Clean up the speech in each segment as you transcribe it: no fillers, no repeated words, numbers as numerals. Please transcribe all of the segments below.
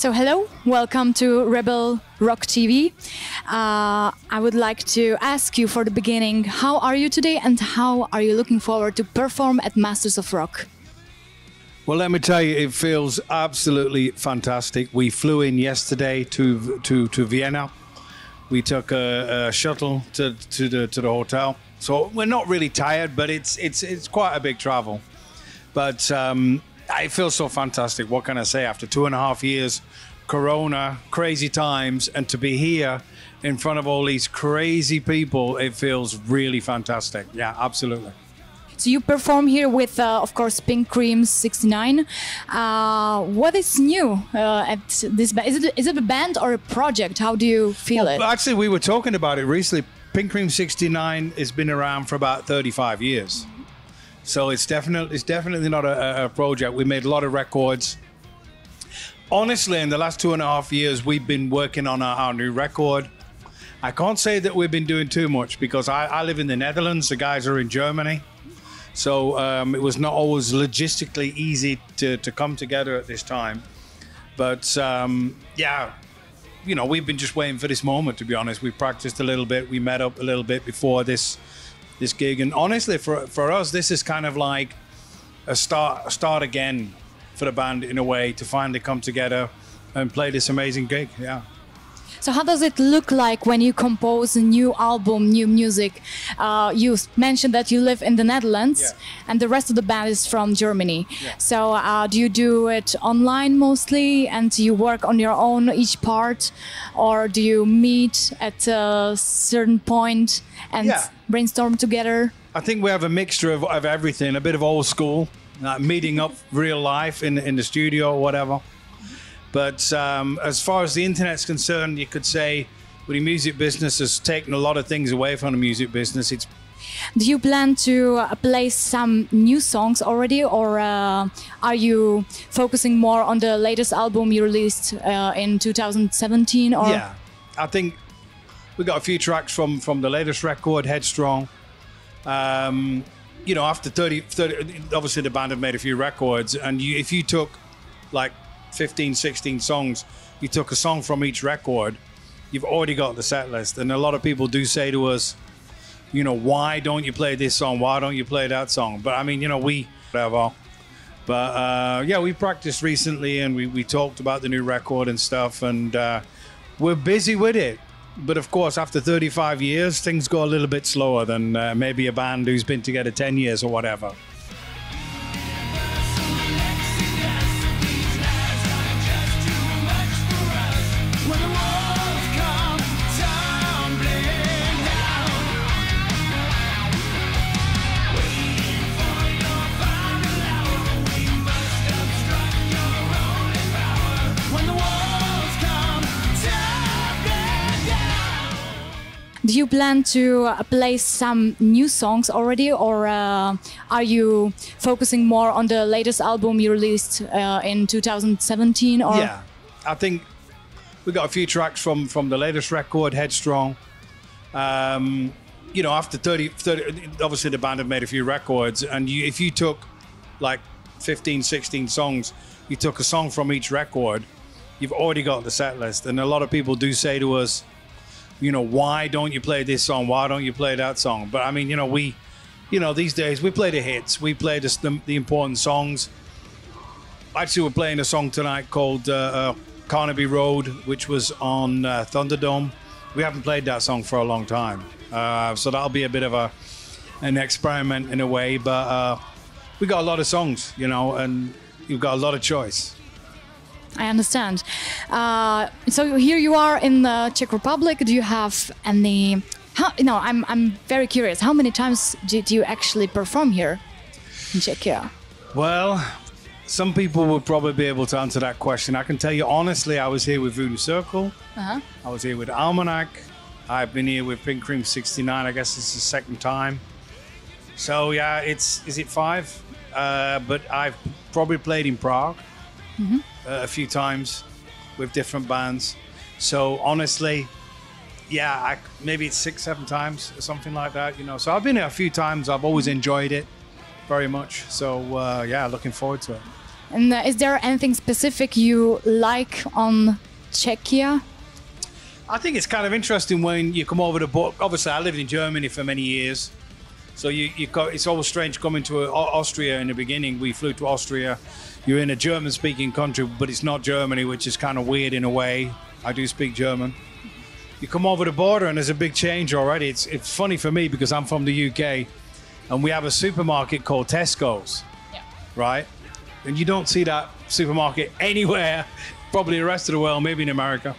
So hello, welcome to Rebel Rock TV. I would like to ask you for the beginning, how are you today and how are you looking forward to perform at Masters of Rock? Well, let me tell you, it feels absolutely fantastic. We flew in yesterday to Vienna. We took a shuttle to the hotel. So we're not really tired, but it's quite a big travel. But I feel so fantastic. What can I say? After 2.5 years, Corona, crazy times, and to be here in front of all these crazy people, it feels really fantastic. Yeah, absolutely. So you perform here with, of course, Pink Cream 69. What is new at this band? Is it a band or a project? How do you feel it? Actually, we were talking about it recently. Pink Cream 69 has been around for about 35 years. So it's definitely not a project. We made a lot of records. Honestly, in the last 2.5 years, we've been working on our new record. I can't say that we've been doing too much because I live in the Netherlands. The guys are in Germany. So it was not always logistically easy to come together at this time. But yeah, you know, we've been just waiting for this moment, to be honest. We practiced a little bit. We met up a little bit before this gig. And honestly, for us, this is kind of like a start again for the band in a way, to finally come together and play this amazing gig. Yeah. So how does it look like when you compose a new album, new music? You mentioned that you live in the Netherlands, yeah, and the rest of the band is from Germany. Yeah. So do you do it online mostly, and you work on your own each part, or do you meet at a certain point and brainstorm together? I think we have a mixture of everything, a bit of old school, meeting up real life in the studio or whatever. But as far as the internet's concerned, you could say well, the music business has taken a lot of things away from the music business. Do you plan to play some new songs already, or are you focusing more on the latest album you released in 2017? Or? Yeah, I think we got a few tracks from the latest record, Headstrong. You know, after 30, obviously the band have made a few records, and if you took like 15, 16 songs, you took a song from each record, you've already got the set list. And a lot of people do say to us, you know, why don't you play this song? Why don't you play that song? But I mean, you know, whatever. But yeah, we practiced recently and we talked about the new record and stuff, and we're busy with it. But of course, after 35 years, things go a little bit slower than maybe a band who's been together 10 years or whatever. Do you plan to play some new songs already, or are you focusing more on the latest album you released in 2017? Or? Yeah, I think we got a few tracks from the latest record, Headstrong. You know, after 30, obviously the band have made a few records, and if you took like 15, 16 songs, you took a song from each record, you've already got the set list. And a lot of people do say to us, you know, why don't you play this song? Why don't you play that song? But I mean, you know, these days we play the hits, we play the important songs. Actually, we're playing a song tonight called Carnaby Road, which was on Thunderdome. We haven't played that song for a long time. So that'll be a bit of an experiment in a way, but we got a lot of songs, you know, and you've got a lot of choice. I understand. So here you are in the Czech Republic. Do you have any? I'm very curious. How many times did you actually perform here in Czechia? Well, some people would probably be able to answer that question. I can tell you honestly, I was here with Voodoo Circle. I was here with Almanac. I've been here with Pink Cream 69. I guess it's the second time. So yeah, is it 5? But I've probably played in Prague. A few times with different bands. So honestly, yeah, maybe it's 6, 7 times or something like that, you know. So I've been here a few times. I've always enjoyed it very much. So yeah, looking forward to it. And is there anything specific you like on Czechia? I think it's kind of interesting when you come over the border. Obviously, I lived in Germany for many years. So it's always strange coming to Austria in the beginning. We flew to Austria. You're in a German-speaking country, but it's not Germany, which is kind of weird in a way. I do speak German. You come over the border and there's a big change already. It's funny for me because I'm from the UK and we have a supermarket called Tesco's, right? And you don't see that supermarket anywhere, probably the rest of the world, maybe in America.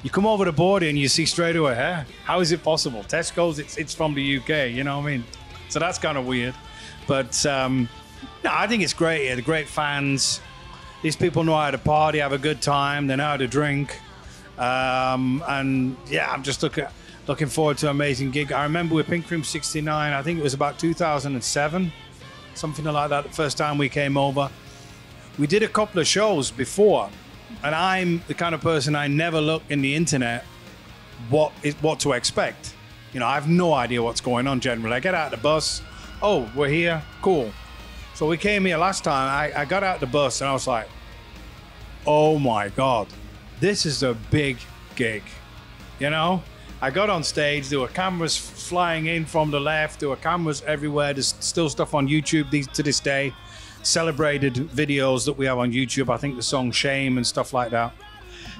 You come over the border and you see straight away, how is it possible? Tesco's, it's from the UK, you know what I mean? So that's kind of weird. But no, I think it's great here. The great fans. These people know how to party, have a good time. They know how to drink. And yeah, I'm just looking forward to an amazing gig. I remember with Pink Room 69, I think it was about 2007, something like that, the first time we came over. We did a couple of shows before, and I'm the kind of person, I never look in the internet what to expect. You know, I have no idea what's going on generally. I get out the bus, oh, we're here, cool. So we came here last time, I got out the bus and I was like, oh my God, this is a big gig, you know? I got on stage, there were cameras flying in from the left, there were cameras everywhere, there's still stuff on YouTube to this day, celebrated videos that we have on YouTube, I think the song Shame and stuff like that.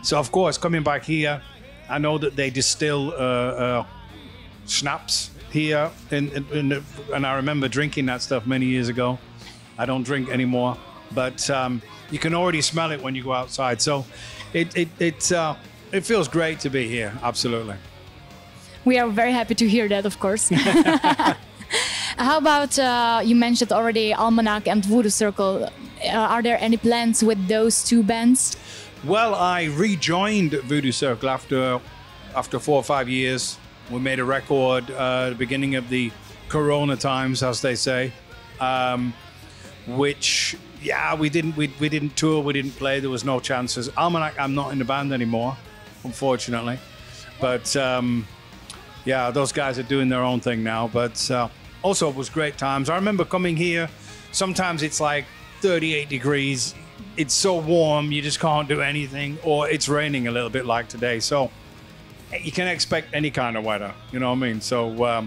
So of course, coming back here, I know that they distill schnapps here, and I remember drinking that stuff many years ago. I don't drink anymore, but you can already smell it when you go outside. So it feels great to be here, absolutely. We are very happy to hear that, of course. How about, you mentioned already Almanac and Voodoo Circle. Are there any plans with those two bands? Well, I rejoined Voodoo Circle after 4 or 5 years. We made a record at the beginning of the Corona times, as they say, which, yeah, we didn't tour, we didn't play, there was no chances. Almanac, I'm not in the band anymore, unfortunately. But yeah, those guys are doing their own thing now. But also, it was great times. I remember coming here, sometimes it's like 38 degrees. It's so warm, you just can't do anything. Or it's raining a little bit like today. So you can expect any kind of weather, you know what I mean? So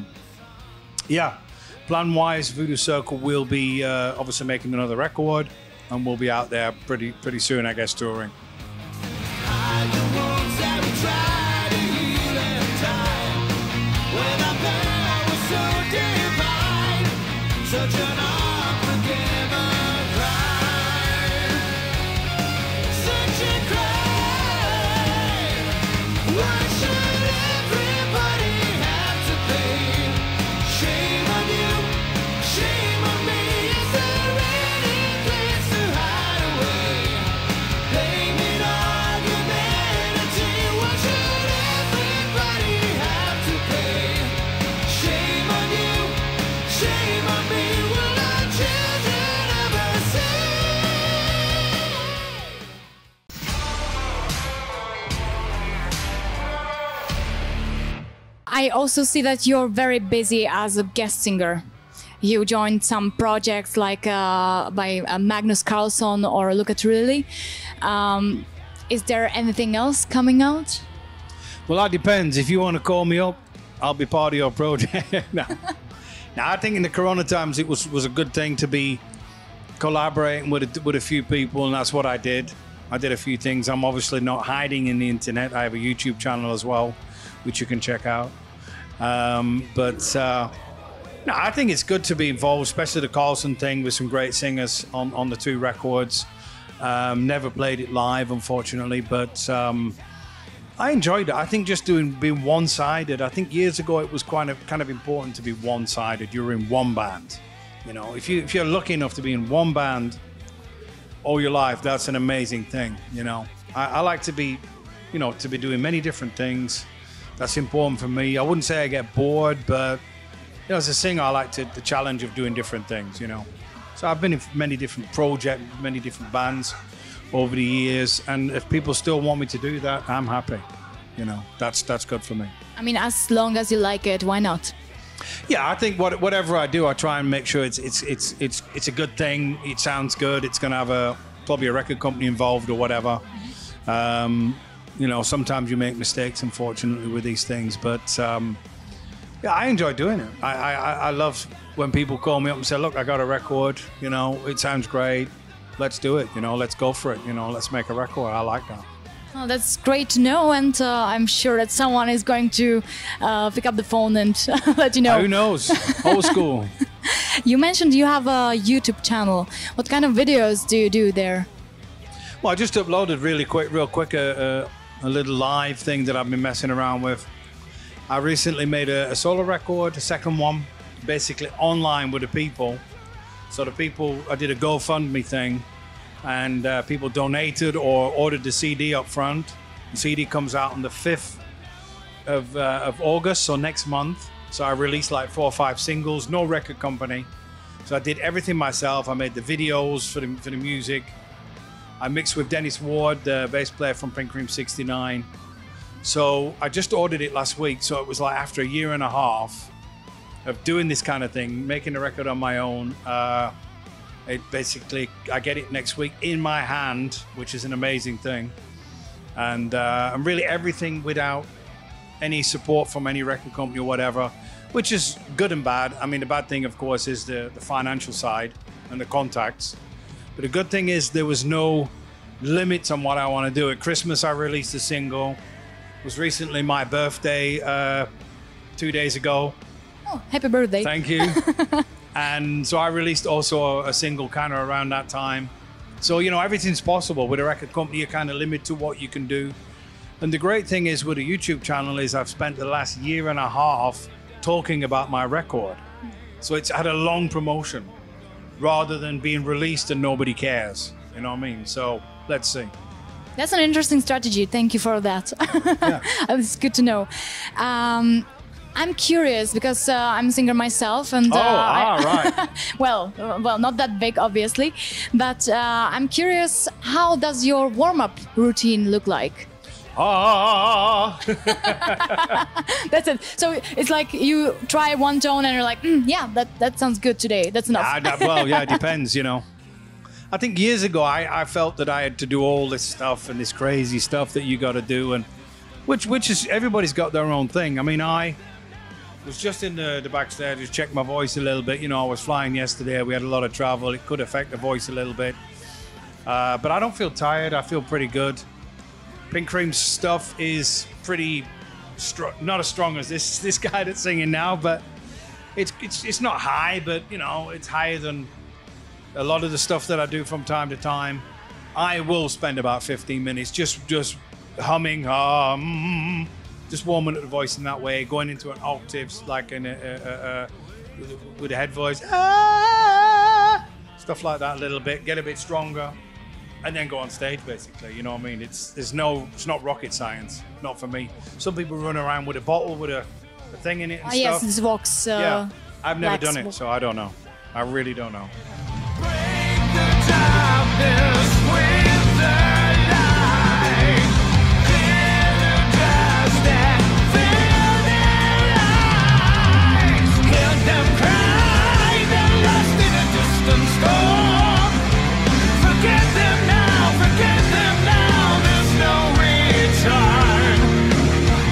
yeah, plan-wise, Voodoo Circle will be obviously making another record. And we'll be out there pretty soon, I guess, touring. I also see that you're very busy as a guest singer. You joined some projects like by Magnus Carlsson or Look at Lily. Is there anything else coming out? Well, that depends. If you want to call me up, I'll be part of your project. No. Now, I think in the Corona times, it was a good thing to be collaborating with a few people, and that's what I did. I did a few things. I'm obviously not hiding in the internet. I have a YouTube channel as well, which you can check out. No, I think it's good to be involved, especially the Carlson thing with some great singers on the 2 records. Never played it live, unfortunately, but I enjoyed it. I think just being one-sided. I think years ago it was kind of important to be one-sided. You're in one band, you know. If you're lucky enough to be in one band all your life, that's an amazing thing, you know. I like to be, you know, to be doing many different things. That's important for me. I wouldn't say I get bored, but you know, as a singer, I like the challenge of doing different things, you know. So I've been in many different projects, many different bands over the years, and if people still want me to do that, I'm happy. You know, that's good for me. I mean, as long as you like it, why not? Yeah, I think whatever I do, I try and make sure it's a good thing. It sounds good. It's gonna have probably a record company involved or whatever. You know, sometimes you make mistakes, unfortunately, with these things. But yeah, I enjoy doing it. I love when people call me up and say, look, I got a record, you know, it sounds great. Let's do it, you know, let's go for it, you know, let's make a record. I like that. Oh, that's great to know, and I'm sure that someone is going to pick up the phone and let you know. Who knows? Old school. You mentioned you have a YouTube channel. What kind of videos do you do there? Well, I just uploaded real quick a little live thing that I've been messing around with. I recently made a solo record, a second one, basically online with the people. So the people, I did a GoFundMe thing, and people donated or ordered the CD up front. The CD comes out on the 5th of August, so next month. So I released like 4 or 5 singles, no record company. So I did everything myself. I made the videos for the music. I mixed with Dennis Ward, the bass player from Pink Cream 69. So I just ordered it last week. So it was like after a year and a half of doing this kind of thing, making a record on my own. It basically, I get it next week in my hand, which is an amazing thing. And really everything without any support from any record company or whatever, which is good and bad. I mean, the bad thing, of course, is the financial side and the contacts. But the good thing is there was no limits on what I want to do. At Christmas, I released a single. It was recently my birthday 2 days ago. Oh, happy birthday. Thank you. And so I released also a single kind of around that time. So, you know, everything's possible. With a record company, you're kind of limited to what you can do. And the great thing is with a YouTube channel is I've spent the last year and a half talking about my record. So it's had a long promotion rather than being released and nobody cares. You know what I mean? So let's see. That's an interesting strategy. Thank you for that. Yeah. It's good to know. I'm curious because I'm a singer myself, and right. well, not that big, obviously, but I'm curious. How does your warm-up routine look like? That's it. So it's like you try one tone and you're like, yeah, that sounds good today. That's enough. Well, yeah, it depends, you know. I think years ago I felt that I had to do all this stuff and this crazy stuff that you got to do, and which is everybody's got their own thing. I mean, I was just in the backstage, just checked my voice a little bit. You know, I was flying yesterday. We had a lot of travel. It could affect the voice a little bit, but I don't feel tired. I feel pretty good. Pink Cream's stuff is pretty not as strong as this guy that's singing now, but it's not high, but you know, it's higher than a lot of the stuff that I do from time to time. I will spend about 15 minutes just humming, just warming up the voice in that way, going into an octave like with a head voice, stuff like that a little bit, get a bit stronger. And then go on stage, basically. You know what I mean? It's not rocket science. Not for me. Some people run around with a bottle with a thing in it and stuff. Yes, this Vox. Yeah, I've never done it, so I don't know. I really don't know. Break the darkness with the light. Clear the dust and fill their eyes. Hear them cry, they're lost in a distant storm. Forget them now, there's no return.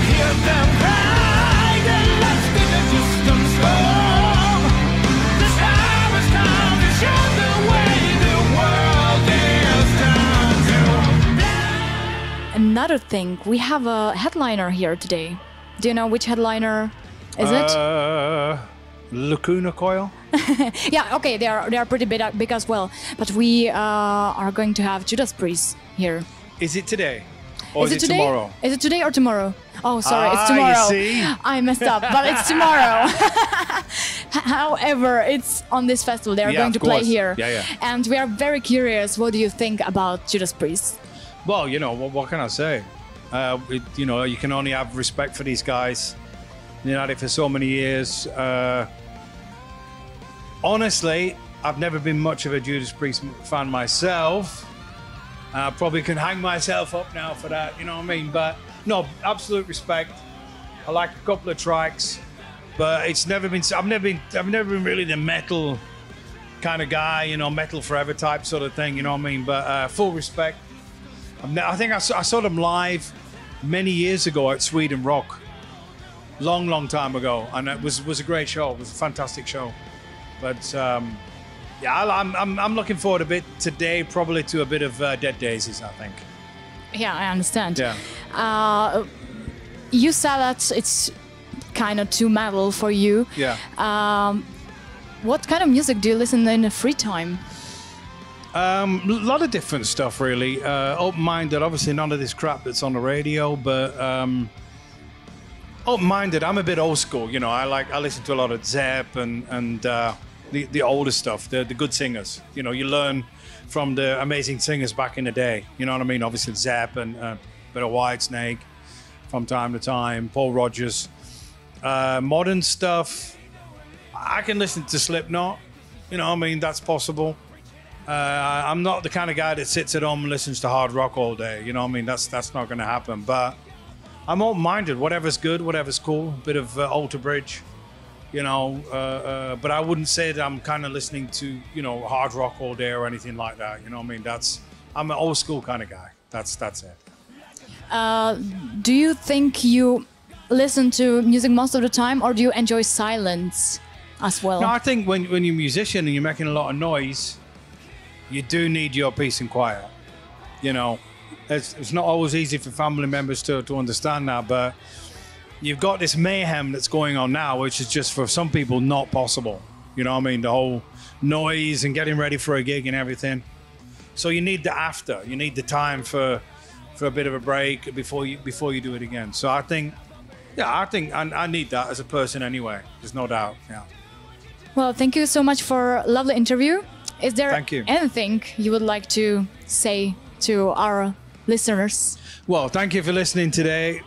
Hear them cry, they're lost in a distant storm. The time has come to show the way the world is turned to. Another thing, we have a headliner here today. Do you know which headliner is it? Lacuna Coil? Yeah, okay, they are pretty big as well. But we are going to have Judas Priest here. Is it today? Or is it today? tomorrow? Is it today or tomorrow? Oh, sorry, it's tomorrow. You see? I messed up, but it's tomorrow. However, it's on this festival. They are going to play here. Yeah. And we are very curious, what do you think about Judas Priest? Well, you know, what can I say? You know, you can only have respect for these guys. You know, for so many years. Honestly, I've never been much of a Judas Priest fan myself. I probably can hang myself up now for that, you know what I mean? But no, absolute respect. I like a couple of tracks, but it's never been. I've never been really the metal kind of guy, you know, metal forever type sort of thing, you know what I mean? But full respect. I think I saw them live many years ago at Sweden Rock. Long time ago. And it was a great show. It was a fantastic show. But yeah, I'm looking forward a bit today, probably to a bit of Dead Daisies, I think. Yeah, I understand. Yeah. You said that it's kind of too metal for you. Yeah. What kind of music do you listen in the free time? A lot of different stuff, really. Open-minded, obviously none of this crap that's on the radio, but open-minded. I'm a bit old school, you know. I listen to a lot of Zepp and the older stuff, the good singers. You know, you learn from the amazing singers back in the day. You know what I mean? Obviously Zepp and a bit of Whitesnake from time to time. Paul Rodgers. Modern stuff. I can listen to Slipknot. You know what I mean? That's possible. I'm not the kind of guy that sits at home and listens to hard rock all day. You know what I mean? That's not going to happen. But I'm open-minded. Whatever's good, whatever's cool. A bit of Alter Bridge, you know. But I wouldn't say that I'm kind of listening to, you know, hard rock all day or anything like that. You know what I mean? I'm an old school kind of guy. That's it. Do you think you listen to music most of the time, or do you enjoy silence as well? No, I think when you're a musician and you're making a lot of noise, you do need your peace and quiet. You know, it's not always easy for family members to understand that, but you've got this mayhem that's going on now, which is just for some people not possible. You know what I mean? The whole noise and getting ready for a gig and everything. So you need the after. You need the time for a bit of a break before you do it again. So I think I need that as a person anyway. There's no doubt. Yeah. Well, thank you so much for a lovely interview. Is there Thank you. anything you would like to say to our listeners? Well, thank you for listening today.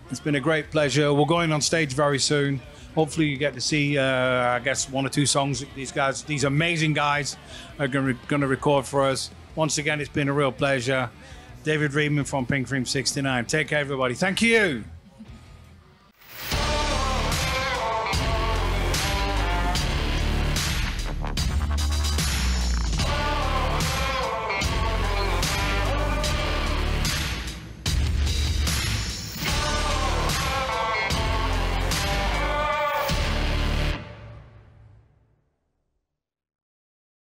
It's been a great pleasure. We're going on stage very soon. Hopefully you get to see, I guess, one or two songs these amazing guys are going to record for us. Once again, it's been a real pleasure. David Readman from Pink Cream 69. Take care, everybody. Thank you.